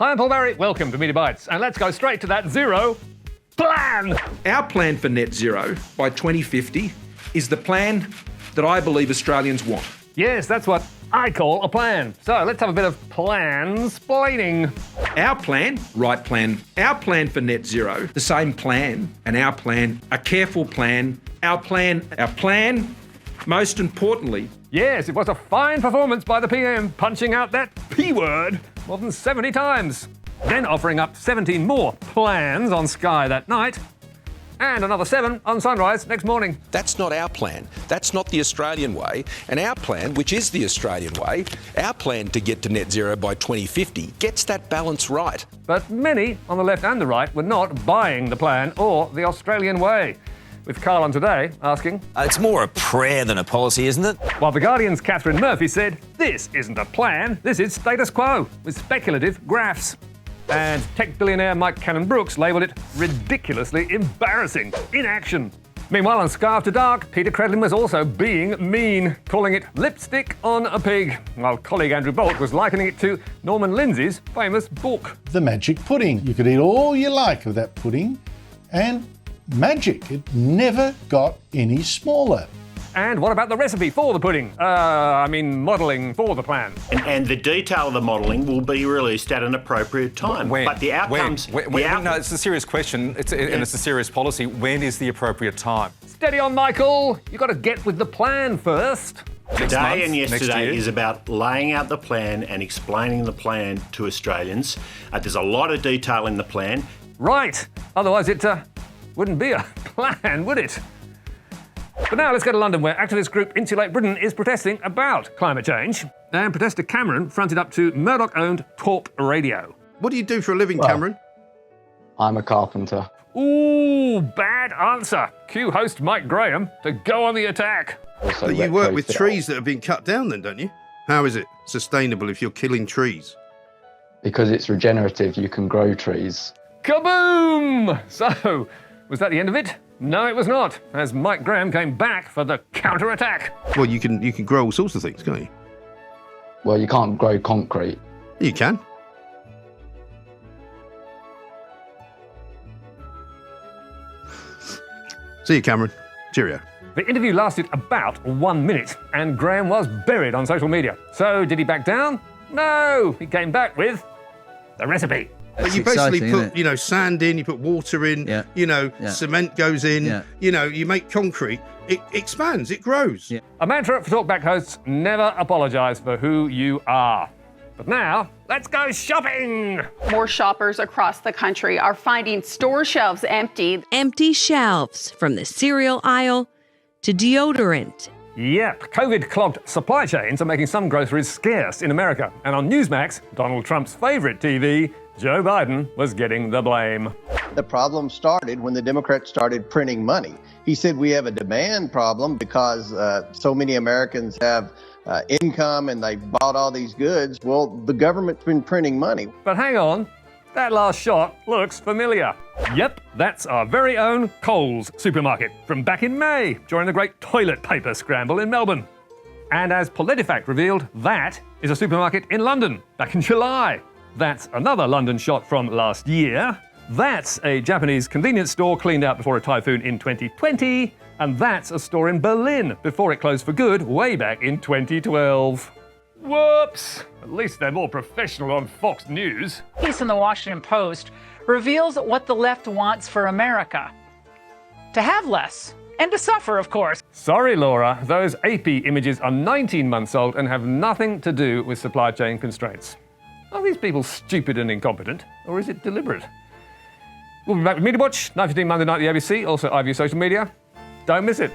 Hi, I'm Paul Barry. Welcome to Media Bites. And let's go straight to that zero plan. Our plan for net zero by 2050 is the plan that I believe Australians want. Yes, that's what I call a plan. So let's have a bit of plan-splaining. Our plan, right plan, our plan for net zero, the same plan, and our plan, a careful plan, our plan, most importantly. Yes, it was a fine performance by the PM, punching out that P word more than 70 times. Then offering up 17 more plans on Sky that night, and another 7 on Sunrise next morning. That's not our plan. That's not the Australian way. And our plan, which is the Australian way, our plan to get to net zero by 2050 gets that balance right. But many on the left and the right were not buying the plan or the Australian way. With Carl on Today asking... It's more a prayer than a policy, isn't it? While The Guardian's Catherine Murphy said, this isn't a plan, this is status quo, with speculative graphs. And tech billionaire Mike Cannon-Brookes labelled it ridiculously embarrassing inaction. Meanwhile, on Sky After Dark, Peter Credlin was also being mean, calling it lipstick on a pig, while colleague Andrew Bolt was likening it to Norman Lindsay's famous book. The magic pudding. You could eat all you like of that pudding, and magic. It never got any smaller. And what about the recipe for the pudding? Modelling for the plan. And the detail of the modelling will be released at an appropriate time. When? But the outcomes... No, it's a serious question, and it's a serious policy. When is the appropriate time? Steady on, Michael. You've got to get with the plan first. Today and yesterday is about laying out the plan and explaining the plan to Australians. There's a lot of detail in the plan. Right. Otherwise it wouldn't be a plan, would it? But now let's go to London, where activist group Insulate Britain is protesting about climate change. And protester Cameron fronted up to Murdoch-owned Talk Radio. What do you do for a living, Cameron? I'm a carpenter. Ooh, bad answer. Cue host Mike Graham to go on the attack. But you work with trees that have been cut down then, don't you? How is it sustainable if you're killing trees? Because it's regenerative, you can grow trees. Kaboom! So, was that the end of it? No, it was not, as Mike Graham came back for the counter-attack. Well, you can grow all sorts of things, can't you? Well, you can't grow concrete. You can. See you, Cameron. Cheerio. The interview lasted about 1 minute, and Graham was buried on social media. So, did he back down? No, he came back with the recipe. But you basically put, sand in, you put water in, cement goes in, you make concrete, it expands, it grows. Yeah. A mantra for Talkback hosts: never apologise for who you are. But now, let's go shopping! More shoppers across the country are finding store shelves empty. Empty shelves, from the cereal aisle to deodorant. Yep, COVID-clogged supply chains are making some groceries scarce in America. And on Newsmax, Donald Trump's favourite TV, Joe Biden was getting the blame. The problem started when the Democrats started printing money. He said we have a demand problem because so many Americans have income and they bought all these goods. Well, the government's been printing money. But hang on, that last shot looks familiar. Yep, that's our very own Coles supermarket from back in May during the great toilet paper scramble in Melbourne. And as PolitiFact revealed, that is a supermarket in London back in July. That's another London shot from last year. That's a Japanese convenience store cleaned out before a typhoon in 2020. And that's a store in Berlin before it closed for good way back in 2012. Whoops! At least they're more professional on Fox News. A piece in the Washington Post reveals what the left wants for America. To have less. And to suffer, of course. Sorry, Laura. Those AP images are 19 months old and have nothing to do with supply chain constraints. Are these people stupid and incompetent, or is it deliberate? We'll be back with Media Watch, 9:15 Monday night at the ABC, also iView social media. Don't miss it.